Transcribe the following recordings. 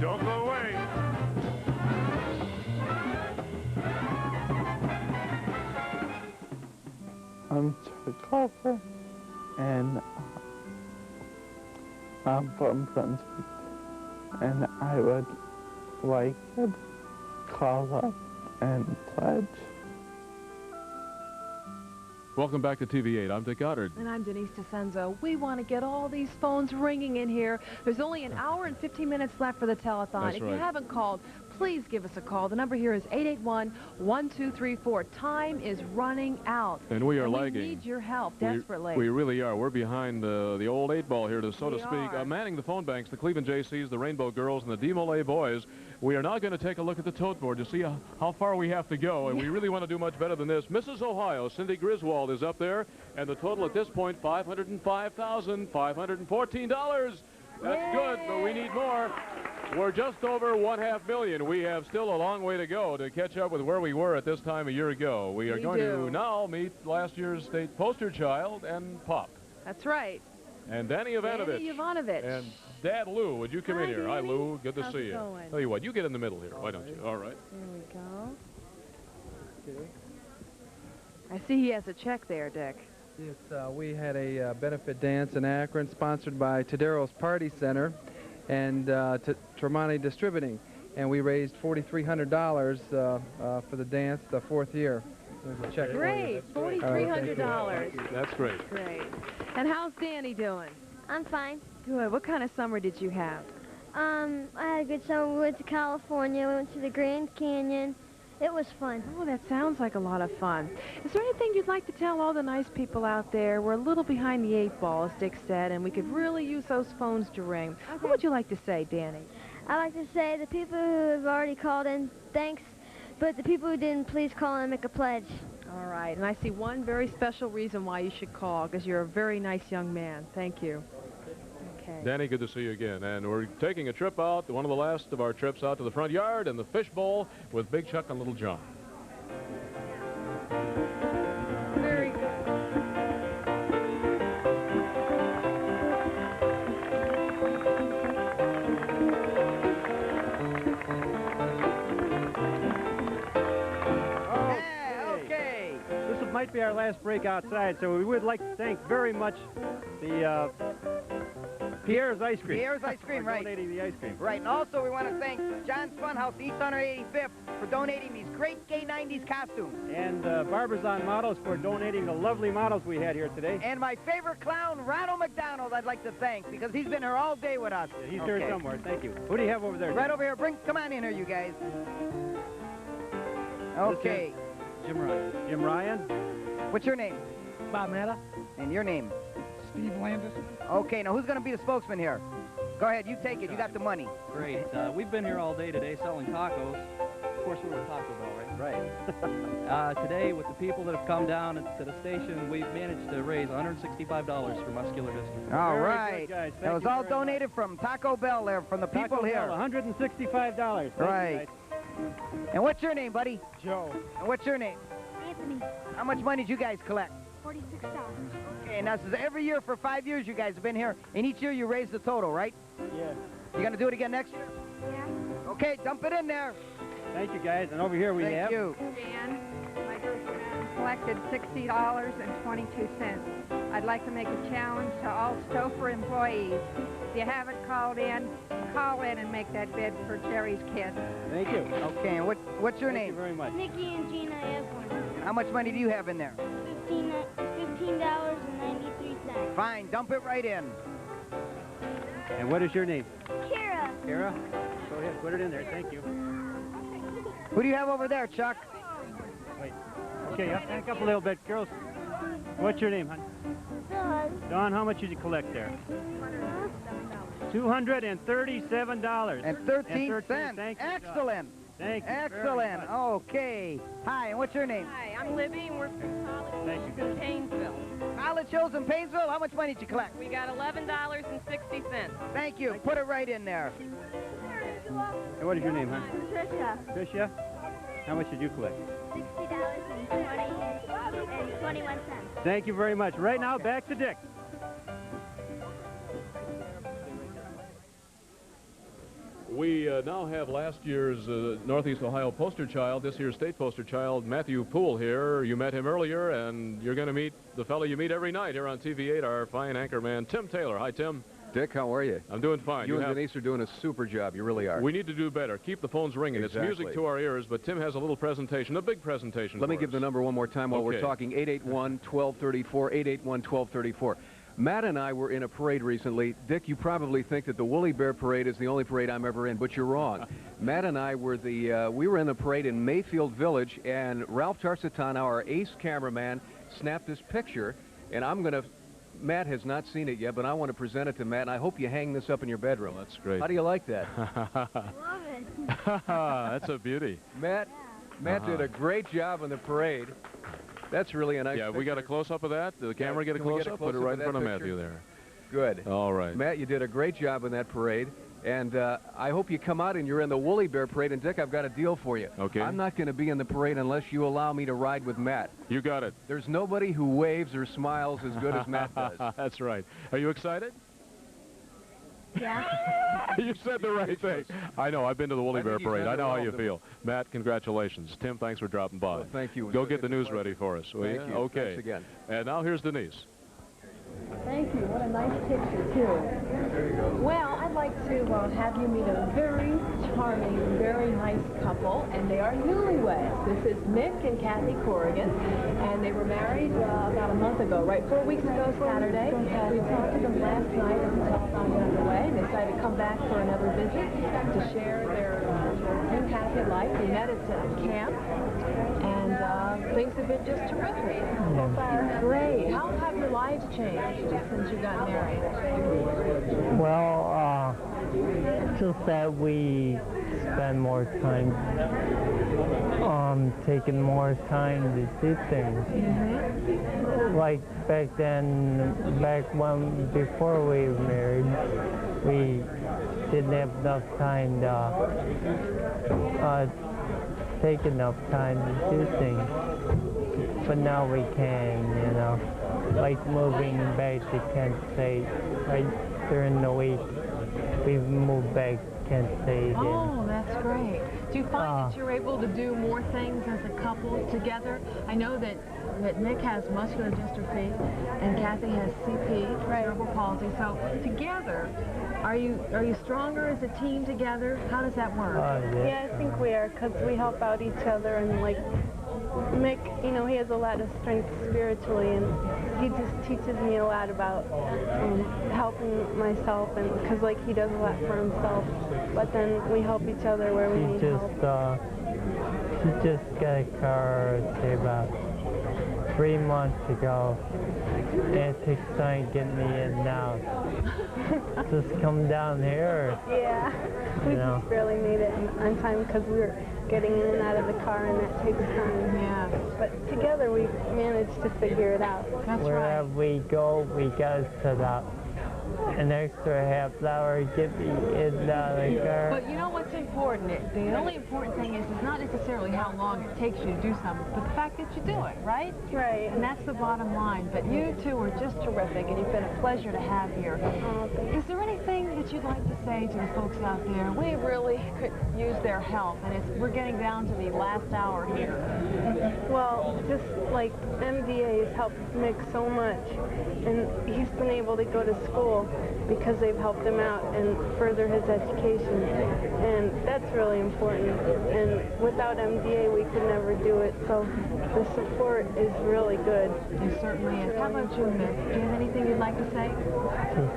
Don't go away. I'm Chuck and I'm from Brunswick, and I would like to call up and pledge. Welcome back to TV8. I'm Dick Goddard. And I'm Denise DeCenzo. We want to get all these phones ringing in here. There's only an hour and 15 minutes left for the telethon. That's if right. you haven't called, please give us a call. The number here is 881-1234. Time is running out. And we are lagging. We need your help desperately. We really are. We're behind the old 8-ball here, so to speak. Manning the phone banks, the Cleveland JCs, the Rainbow Girls, and the DeMolay boys. We are now going to take a look at the tote board to see how far we have to go, and we really want to do much better than this. Mrs. Ohio, Cindy Griswold, is up there, and the total at this point, $505,514. That's good, but we need more. We're just over $500,000. We have still a long way to go to catch up with where we were at this time a year ago. We are going to now meet last year's state poster child and Pop. That's right. And Danny Ivanovich. Danny Ivanovich. And Dad Lou, would you come in here? Hi, Lou. Good to see you. Going? Tell you what, you get in the middle here. Why don't you? All right. There we go. Okay. I see he has a check there, Dick. Yes, we had a benefit dance in Akron sponsored by Tadero's Party Center and Tremonti Distributing, and we raised $4,300 for the dance the 4th year. There's a check. Great, $4,300. That's great. Great. And how's Danny doing? I'm fine. Good. What kind of summer did you have? I had a good summer. We went to California. We went to the Grand Canyon. It was fun. Oh, that sounds like a lot of fun. Is there anything you'd like to tell all the nice people out there? We're a little behind the 8-ball, as Dick said, and we could really use those phones to ring. Okay. What would you like to say, Danny? I'd like to say the people who have already called in, thanks, but the people who didn't, please call in and make a pledge. All right, and I see one very special reason why you should call, because you're a very nice young man. Thank you. Okay. Danny, good to see you again. And we're taking a trip out, one of the last of our trips out to the front yard and the fish bowl with Big Chuck and Little John. Very good. Okay. This might be our last break outside, so we would like to thank very much the Pierre's Ice Cream. Pierre's Ice Cream, right. Donating the ice cream. Right, and also we want to thank John's Funhouse, East 185th, for donating these great gay 90s costumes. And Barbizon Models for donating the lovely models we had here today. And my favorite clown, Ronald McDonald, I'd like to thank, because he's been here all day with us. Yeah, he's here somewhere, thank you. Who do you have over there? Right over here, come on in here, you guys. Okay. Jim Ryan. Jim Ryan. What's your name? Bob Mata. And your name? Steve Landis. Okay, now who's going to be the spokesman here? Go ahead, you take it. You got the money. Great. We've been here all day today selling tacos. Of course, we're with Taco Bell, right? Right. Today, with the people that have come down to the station, we've managed to raise $165 for muscular dystrophy. All Very right. good, guys. That was all donated from Taco Bell there, from the people here. $165. Right. And what's your name, buddy? Joe. And what's your name? Anthony. How much money did you guys collect? $46. Okay, and this is every year for 5 years you guys have been here, and each year you raise the total, right? Yes. You going to do it again next year? Yeah. Okay, dump it in there. Thank you, guys. And over here we have... Thank you. Dan, my girlfriend collected $60.22. I'd like to make a challenge to all Stouffer employees. If you haven't called in, call in and make that bid for Jerry's kid. Thank you. Okay, and what's your name? Thank you very much. Nikki and Gina Aswan. How much money do you have in there? $15.93. Fine, dump it right in. And what is your name? Kara. Kara? Go ahead, put it in there. Thank you. Who do you have over there, Chuck? Wait. Okay, back up a little bit, girls. What's your name, hon? Dawn. Dawn, how much did you collect there? $237. And 13 cents. Thank you, excellent. Thank you. Excellent. Okay. Hi, and what's your name? Hi, I'm Libby, and we're from College Thank you. Hills in Painesville. College Hills in Painesville. How much money did you collect? We got $11.60. Thank you. Put it right in there. And what is your name, hon? Tricia. Tricia? How much did you collect? $60.21. Thank you very much. Right now, back to Dick. We now have last year's Northeast Ohio poster child, this year's state poster child, Matthew Poole here. You met him earlier, and you're going to meet the fellow you meet every night here on TV8, our fine anchor man, Tim Taylor. Hi, Tim. Dick, how are you? I'm doing fine. You and Denise are doing a super job. You really are. We need to do better. Keep the phones ringing. Exactly. It's music to our ears, but Tim has a little presentation, a big presentation. Let me give the number one more time while we're talking. 881-1234, 881-1234. Matt and I were in a parade recently. Dick, you probably think that the Woolly Bear Parade is the only parade I'm ever in, but you're wrong. Matt and I were we were in the parade in Mayfield Village, and Ralph Tarsitano, our ace cameraman, snapped this picture, and Matt has not seen it yet, but I want to present it to Matt, and I hope you hang this up in your bedroom. That's great. How do you like that? Love it. That's a beauty. Matt did a great job on the parade. That's really a nice picture. We got a close-up of that? Did the camera get a close-up? Put it right in front of Matthew there. Good. All right. Matt, you did a great job in that parade. And I hope you come out and you're in the Woolly Bear Parade. And, Dick, I've got a deal for you. Okay. I'm not going to be in the parade unless you allow me to ride with Matt. You got it. There's nobody who waves or smiles as good as Matt does. That's right. Are you excited? Yeah. You said the right thing. I know. I've been to the Woolly Bear Parade. I know how you feel. Matt, congratulations. Tim, thanks for dropping by. Well, thank you. Go get the news ready for us, will you? Thank you. Okay. Thanks again. And now here's Denise. Thank you. What a nice picture, too. Well, I'd like to have you meet a very charming, very nice couple, and they are newlyweds. This is Mick and Kathy Corrigan, and they were married about a month ago, right? 4 weeks ago Saturday. We talked to them last night as the telethon was underway, and they decided to come back for another visit to share their new happy life. We met at camp, and things have been just terrific. Great. How have your lives changed since you got married? Well, just that we spend more time, taking more time to do things. Like back then, before we were married, we didn't have enough time to take enough time to do things. But now we can, you know. Like moving back to Kent State, right during the week, we've moved back to Kent State. Oh, that's great. Do you find that you're able to do more things as a couple together? I know that Nick has muscular dystrophy and Kathy has CP, cerebral palsy. So together, are you stronger as a team together? How does that work? Yeah, I think we are, because we help out each other, and like Mick, you know, he has a lot of strength spiritually, and he just teaches me a lot about helping myself, and because like he does a lot for himself, but then we help each other where we need help. She just got a car, say about 3 months ago, and it takes time getting me in and out. Just come down here. Yeah, we just barely made it on time because we were getting in and out of the car, and that takes time. Yeah. But together we managed to figure it out. That's Wherever we go, we got to set up an extra half hour to get me in and out of the car. But you know what's important? The only important thing is not necessarily how long it takes you to do something, but the fact that you do it, right? Right. And that's the bottom line. But you two are just terrific, and you've been a pleasure to have here. Is there anything that you'd like to say to the folks out there? We really could use their help, and we're getting down to the last hour here. Well, just like MDA has helped Mick so much, and he's been able to go to school because they've helped him out and further his education, and that's really important. And without MDA, we could never do it, so the support is really good. It certainly is. How about you, Mick? Do you have anything you'd like to say?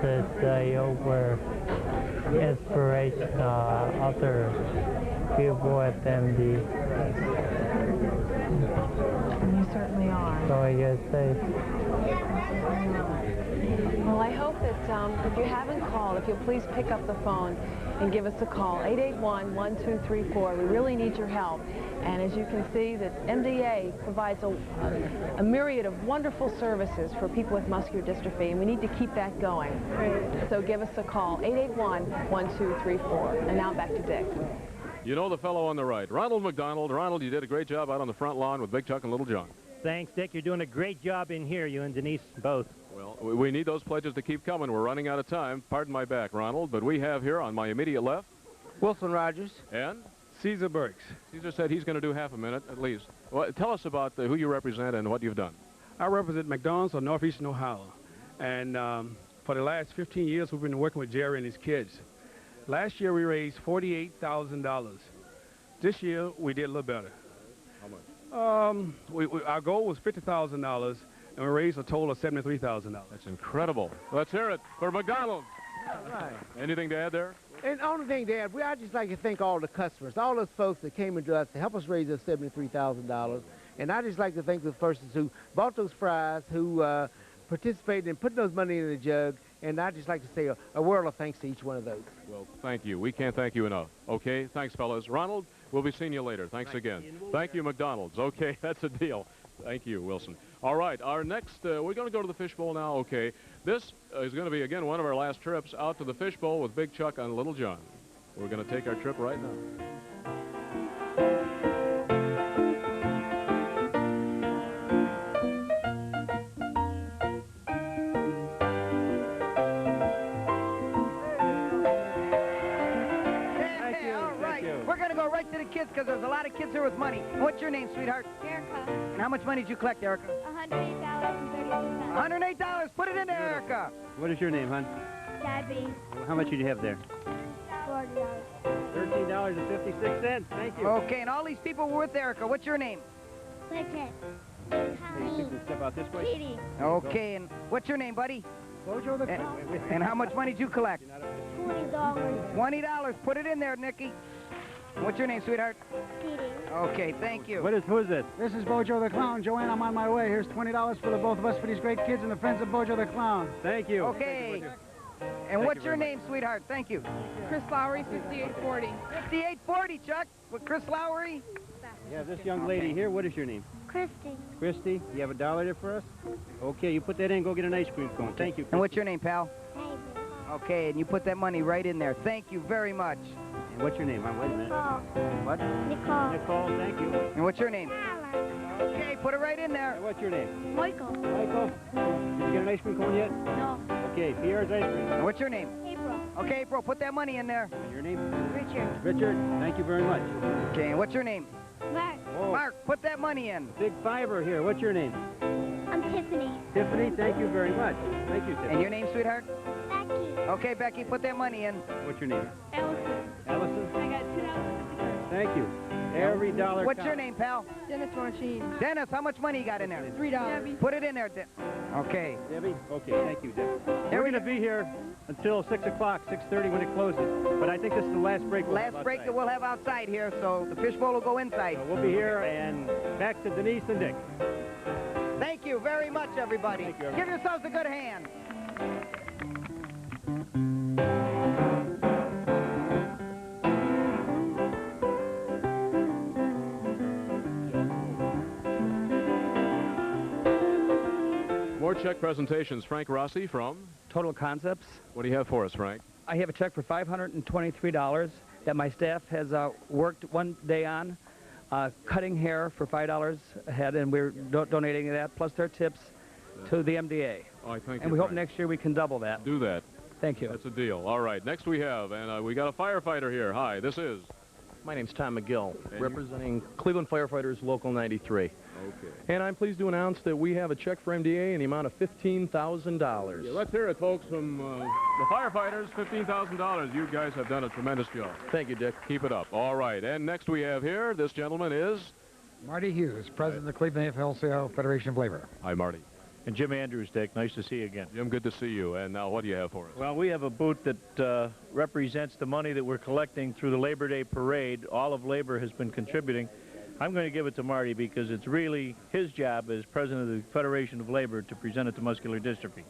Just that we're inspiration to other people at MD. And you certainly are. So I guess Well, I hope that if you haven't called, if you'll please pick up the phone and give us a call, 881-1234. We really need your help. And as you can see, that MDA provides a myriad of wonderful services for people with muscular dystrophy, and we need to keep that going. Right. So give us a call, 881-1234. And now back to Dick. You know the fellow on the right, Ronald McDonald. Ronald, you did a great job out on the front lawn with Big Chuck and Little John. Thanks, Dick. You're doing a great job in here, you and Denise both. Well, we need those pledges to keep coming. We're running out of time. Pardon my back, Ronald, but we have here on my immediate left Wilson Rogers. And? Caesar Burks. Caesar said he's going to do half a minute at least. Well, tell us about who you represent and what you've done. I represent McDonald's of Northeastern Ohio. And for the last 15 years, we've been working with Jerry and his kids. Last year, we raised $48,000. This year, we did a little better. How much? Our goal was $50,000, and we raised a total of $73,000. That's incredible. Let's hear it for McDonald's. All right. Anything to add there? And the only thing, Dad, I'd just like to thank all the customers, all those folks that came into us to help us raise those $73,000. And I'd just like to thank the persons who bought those fries, who participated in putting those money in the jug. And I'd just like to say a world of thanks to each one of those. Well, thank you. We can't thank you enough. Okay, thanks, fellas. Ronald, we'll be seeing you later. Thanks again. Thank you, McDonald's. Okay, that's a deal. Thank you, Wilson. All right, our next, we're going to go to the fishbowl now. Okay, this is going to be, again, one of our last trips out to the fishbowl with Big Chuck and Little John. We're going to take our trip right now. Right to the kids, because there's a lot of kids here with money. What's your name, sweetheart? Erica. And how much money did you collect, Erica? $108.32. $108. Put it in there, Erica. What is your name, hon? Debbie. How much did you have there? $40. $13.56. Thank you. Okay, and all these people were with Erica. What's your name? Bridget. Step out this way. Petey. Okay, and what's your name, buddy? Bojo the And how much money did you collect? $20. $20. Put it in there, Nikki. What's your name, sweetheart? Petey. Okay, thank you. Who is this? This is Bojo the Clown. Joanne, I'm on my way. Here's $20 for the both of us for these great kids and the friends of Bojo the Clown. Thank you. Okay. And what's your name, sweetheart? Thank you. Chris Lowry, 5840. 5840, Chuck. With Chris Lowry. Yeah, this young lady here, what is your name? Christy. Christy, you have $1 there for us? Okay, you put that in, go get an ice cream cone. Thank you, Christy. And what's your name, pal? Hazel. Okay, and you put that money right in there. Thank you very much. And what's your name? Wait a minute. Nicole. What? Nicole. Nicole, thank you. And what's your name? Alan. Okay, put it right in there. And what's your name? Michael. Michael. Did you get an ice cream cone yet? No. Okay, Pierre's ice cream. And what's your name? April. Okay, April, put that money in there. And your name? Richard. Richard, thank you very much. Okay, and what's your name? Mark. Oh, Mark, put that money in. Big fiver here. What's your name? I'm Tiffany. Tiffany, thank you very much. Thank you, Tiffany. And your name, sweetheart? Becky. Okay, Becky, put that money in. What's your name? Allison. Allison? I got $2.50. Thank you. Every dollar What's counts. your name, pal? Dennis Marchine. Dennis, how much money you got in there? $3. Put it in there. Okay. Debbie? Okay, thank you, Debbie. We're going to be here until 6 o'clock, 6:30 when it closes. But I think this is the last break we'll have Last break outside. that we'll have outside here, so the fishbowl will go inside. So we'll be here and back to Denise and Dick. Thank you very much, everybody. Thank you, Give yourselves a good hand. More check presentations. Frank Rossi from? Total Concepts. What do you have for us, Frank? I have a check for $523 that my staff has worked one day on, cutting hair for $5 a head, and we're donating that, plus their tips to the MDA. Oh, I thank you, and we hope Frank. next year we can double that. Do that. Thank you. That's a deal. All right, next we have, and we got a firefighter here. Hi, this is? My name's Tom McGill, And representing Cleveland Firefighters Local 93. Okay. And I'm pleased to announce that we have a check for MDA in the amount of $15,000. Yeah, let's hear it, folks, from the firefighters, $15,000. You guys have done a tremendous job. Thank you, Dick. Keep it up. All right, and next we have here, this gentleman is? Marty Hughes, President of the Cleveland AFL-CIO Federation of Labor. Hi, Marty. And Jim Andrews, Dick. Nice to see you again. Jim, good to see you. And now what do you have for us? Well, we have a booth that represents the money that we're collecting through the Labor Day Parade. All of labor has been contributing. I'm going to give it to Marty because it's really his job as president of the Federation of Labor to present it to Muscular Dystrophy.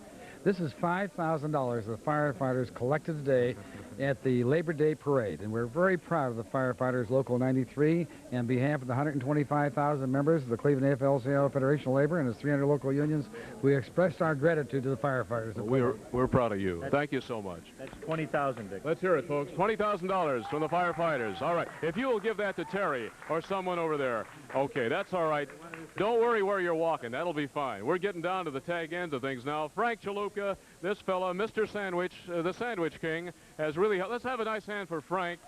This is $5,000 the firefighters collected today at the Labor Day Parade, and we're very proud of the firefighters Local 93. And on behalf of the 125,000 members of the Cleveland AFL-CIO Federation of Labor and its 300 local unions, we expressed our gratitude to the firefighters. Well, we're proud of you. Thank you so much. That's $20,000, Dick. Let's hear it, folks. $20,000 from the firefighters. All right. If you will give that to Terry or someone over there. Okay, that's all right. Don't worry where you're walking. That'll be fine. We're getting down to the tag ends of things now. Frank Chalupa, this fella, Mr. Sandwich, the Sandwich King, has really helped. Let's have a nice hand for Frank.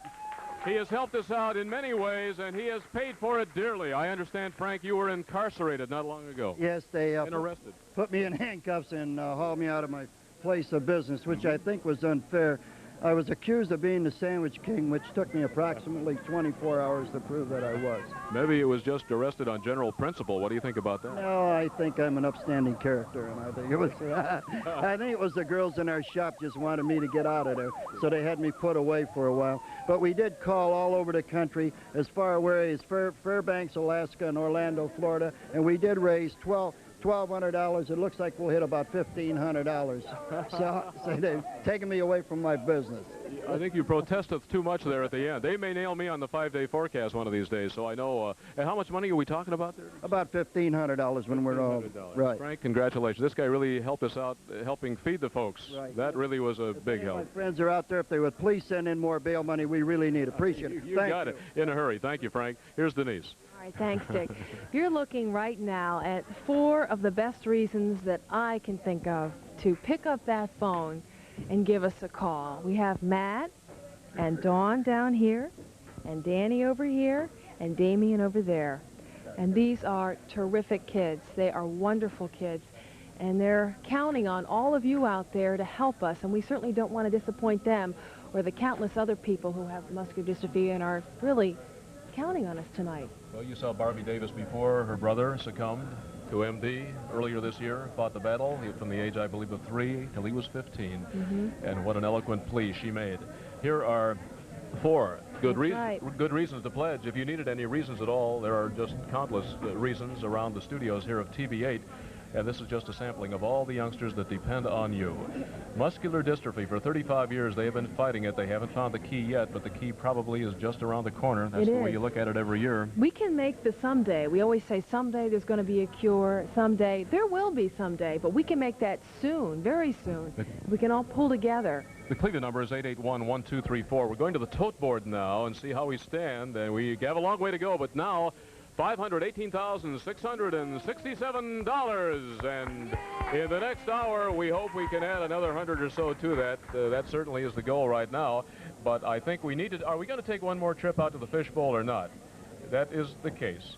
He has helped us out in many ways, and he has paid for it dearly. I understand, Frank, you were incarcerated not long ago. Yes, they and arrested. Put me in handcuffs and hauled me out of my place of business, which I think was unfair. I was accused of being the Sandwich King, which took me approximately 24 hours to prove that I was. Maybe it was just arrested on general principle. What do you think about that? No, I think I'm an upstanding character, and I think it was I think it was the girls in our shop just wanted me to get out of there, so they had me put away for a while. But we did call all over the country, as far away as Fairbanks, Alaska, and Orlando, Florida, and we did raise $1,200. It looks like we'll hit about $1,500. So they've taken me away from my business. I think you protested too much there at the end. They may nail me on the 5-day forecast one of these days, so I know. And how much money are we talking about there? About $1,500 when we're all right. Frank, congratulations. This guy really helped us out, helping feed the folks. Right. That really was a big help. My friends are out there. If they would please send in more bail money, we really need it. Appreciate it. You got it. In a hurry. Thank you, Frank. Here's Denise. All right, thanks, Dick. You're looking right now at 4 of the best reasons that I can think of to pick up that phone and give us a call. We have Matt and Dawn down here, and Danny over here, and Damien over there. And these are terrific kids. They are wonderful kids, and they're counting on all of you out there to help us, and we certainly don't want to disappoint them or the countless other people who have muscular dystrophy and are really counting on us tonight. Well, you saw Barbie Davis before. Her brother succumbed to MD earlier this year, fought the battle from the age, I believe, of 3 till he was 15. And what an eloquent plea she made. Here are 4 good reasons to pledge. If you needed any reasons at all, there are just countless reasons around the studios here of TV8. And this is just a sampling of all the youngsters that depend on you. Muscular dystrophy, for 35 years they have been fighting it. They haven't found the key yet, but the key probably is just around the corner. That's the way you look at it every year. We can make the someday. We always say someday there's going to be a cure. Someday. There will be someday, but we can make that soon, very soon. We can all pull together. The Cleveland number is 881-1234. We're going to the tote board now and see how we stand. And we have a long way to go, but now $518,667, and in the next hour we hope we can add another 100 or so to that. That certainly is the goal right now, but I think we need to. Are we going to take one more trip out to the fishbowl or not? That is the case.